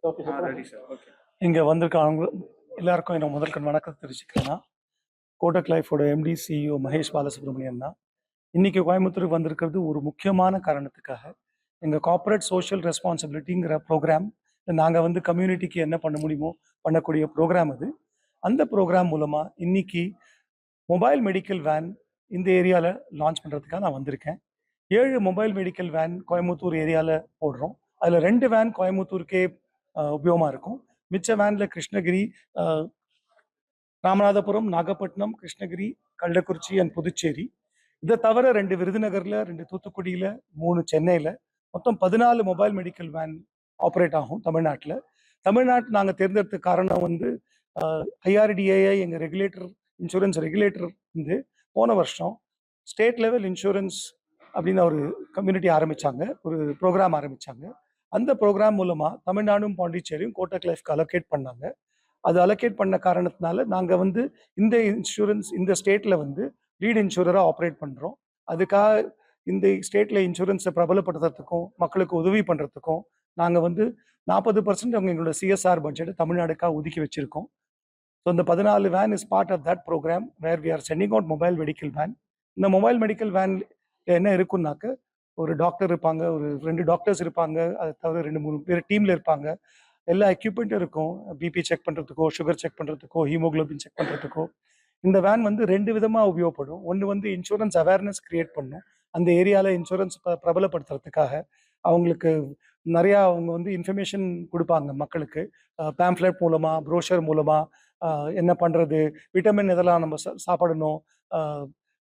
Okay sir. Ready sir. Okay. இங்கே வந்திருக்காங்க எல்லாருக்கும் என்ன முதல்கண் வணக்கத்தை தெரிவிச்சுக்கிறேன்னா, கோடக் லைஃபோட எம்டி சிஇஓ மகேஷ் பாலசுப்ரமணியன் தான். இன்னைக்கு கோயம்புத்தூருக்கு வந்திருக்கிறது ஒரு முக்கியமான காரணத்துக்காக. எங்கள் கார்ப்பரேட் சோஷியல் ரெஸ்பான்சிபிலிட்டிங்கிற ப்ரோக்ராம், நாங்கள் வந்து கம்யூனிட்டிக்கு என்ன பண்ண முடியுமோ பண்ணக்கூடிய ப்ரோக்ராம் அது. அந்த ப்ரோக்ராம் மூலமாக இன்னைக்கு மொபைல் மெடிக்கல் வேன் இந்த ஏரியாவில் லான்ச் பண்ணுறதுக்காக நான் வந்திருக்கேன். 7 மொபைல் மெடிக்கல் வேன் கோயம்புத்தூர் ஏரியாவில் போடுறோம். அதில் 2 வேன் கோயம்புத்தூருக்கே உபயோகமாக இருக்கும். மிச்ச வேனில் கிருஷ்ணகிரி, ராமநாதபுரம், நாகப்பட்டினம், கிருஷ்ணகிரி, கள்ளக்குறிச்சி அண்ட் புதுச்சேரி. இதை தவிர 2 விருதுநகரில், 2 தூத்துக்குடியில், 3 சென்னையில், மொத்தம் 14 மொபைல் மெடிக்கல் வேன் ஆப்ரேட் ஆகும் தமிழ்நாட்டில். தமிழ்நாட்டு நாங்கள் தேர்ந்தெடுத்த காரணம் வந்து ஐஆர்டிஏஐ எங்கள் ரெகுலேட்டர், இன்சூரன்ஸ் ரெகுலேட்டர் வந்து போன வருஷம் ஸ்டேட் லெவல் இன்சூரன்ஸ் அப்படின்னு ஒரு கம்யூனிட்டி ஆரம்பித்தாங்க, ஒரு ப்ரோக்ராம் ஆரம்பித்தாங்க. அந்த ப்ரோக்ராம் மூலமாக தமிழ்நாடும் பாண்டிச்சேரியும் கோட்டக் லைஃப்க்கு அலோகேட் பண்ணாங்க. அது அலோகேட் பண்ண காரணத்தினால நாங்கள் வந்து இந்த இன்சூரன்ஸ் இந்த ஸ்டேட்டில் வந்து லீட் இன்சூரராக ஆப்ரேட் பண்ணுறோம். அதுக்காக இந்த ஸ்டேட்டில் இன்சூரன்ஸை பிரபலப்படுத்துறதுக்கும் மக்களுக்கு உதவி பண்ணுறதுக்கும் நாங்கள் வந்து 40% அவங்க எங்களோட சிஎஸ்ஆர் பட்ஜெட்டை தமிழ்நாடுக்காக ஒதுக்கி வச்சுருக்கோம். ஸோ இந்த 14 van is part of that program where we are sending out mobile medical van. இந்த மொபைல் மெடிக்கல் வேன் என்ன இருக்குன்னாக்க, ஒரு டாக்டர் இருப்பாங்க, ஒரு 2 டாக்டர்ஸ் இருப்பாங்க, அதை தவிர 2-3 பேர் டீமில் இருப்பாங்க. எல்லா எக்யூப்மெண்ட்டும் இருக்கும். பிபி செக் பண்ணுறதுக்கோ, சுகர் செக் பண்ணுறதுக்கோ, ஹீமோக்ளோபின் செக் பண்ணுறதுக்கோ. இந்த வேன் வந்து 2 விதமாக உபயோகப்படும். ஒன்று வந்து இன்சூரன்ஸ் அவேர்னஸ் கிரியேட் பண்ணும். அந்த ஏரியாவில் இன்சூரன்ஸ் பிரபலப்படுத்துறதுக்காக அவங்களுக்கு நிறையா அவங்க வந்து இன்ஃபர்மேஷன் கொடுப்பாங்க மக்களுக்கு. பேம்ப்ளெட் மூலமாக, ப்ரோஷர் மூலமாக என்ன பண்ணுறது, விட்டமின் இதெல்லாம் நம்ம சாப்பிடணும்,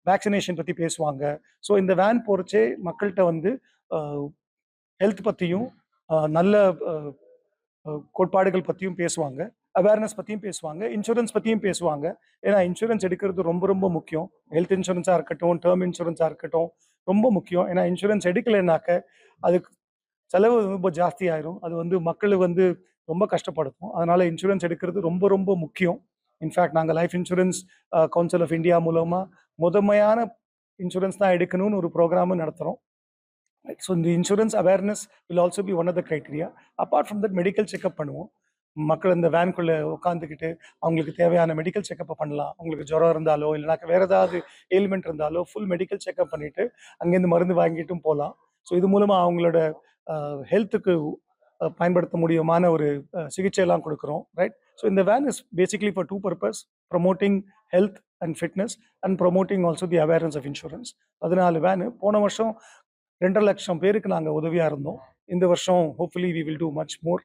வேக்சினேஷன் பற்றி பேசுவாங்க. ஸோ இந்த வேன் போகிறச்சே மக்கள்கிட்ட வந்து ஹெல்த் பற்றியும் நல்ல கோட்பாடுகள் பற்றியும் பேசுவாங்க, அவேர்னஸ் பற்றியும் பேசுவாங்க, இன்சூரன்ஸ் பற்றியும் பேசுவாங்க. ஏன்னா இன்சூரன்ஸ் எடுக்கிறது ரொம்ப ரொம்ப முக்கியம். ஹெல்த் இன்சூரன்ஸாக இருக்கட்டும், டேர்ம் இன்சூரன்ஸாக இருக்கட்டும், ரொம்ப முக்கியம். ஏன்னா இன்சூரன்ஸ் எடுக்கலைன்னாக்க அதுக்கு செலவு ரொம்ப ஜாஸ்தி ஆயிரும். அது வந்து மக்களை வந்து ரொம்ப கஷ்டப்படுத்தும். அதனால இன்சூரன்ஸ் எடுக்கிறது ரொம்ப ரொம்ப முக்கியம். இன்ஃபேக்ட் நாங்கள் life insurance council of India மூலமாக முதன்மையான இன்சூரன்ஸ் தான் எடுக்கணும்னு ஒரு ப்ரோக்ராமும் நடத்துகிறோம். ஸோ இந்த insurance awareness will also be one of the criteria. Apart from that medical checkup பண்ணுவோம். மக்கள் இந்த வேனுக்குள்ளே உட்காந்துக்கிட்டு அவங்களுக்கு தேவையான மெடிக்கல் செக்கப்பை பண்ணலாம். அவங்களுக்கு ஜுரம் இருந்தாலோ இல்லைனாக்க வேறு ஏதாவது எலிமெண்ட் இருந்தாலோ ஃபுல் மெடிக்கல் செக்அப் பண்ணிவிட்டு அங்கேருந்து மருந்து வாங்கிட்டும் போகலாம். ஸோ இது மூலமாக அவங்களோட ஹெல்த்துக்கு பயன்படுத்த முடியுமான ஒரு சிகிச்சையெல்லாம் கொடுக்குறோம், ரைட்? ஸோ இந்த van is basically for 2 purpose: promoting health and fitness and promoting also the awareness of insurance. 14 van. போன வருஷம் 2.5 லட்சம் பேருக்கு நாங்கள் உதவியாக இருந்தோம். இந்த வருஷம் hopefully we will do much more.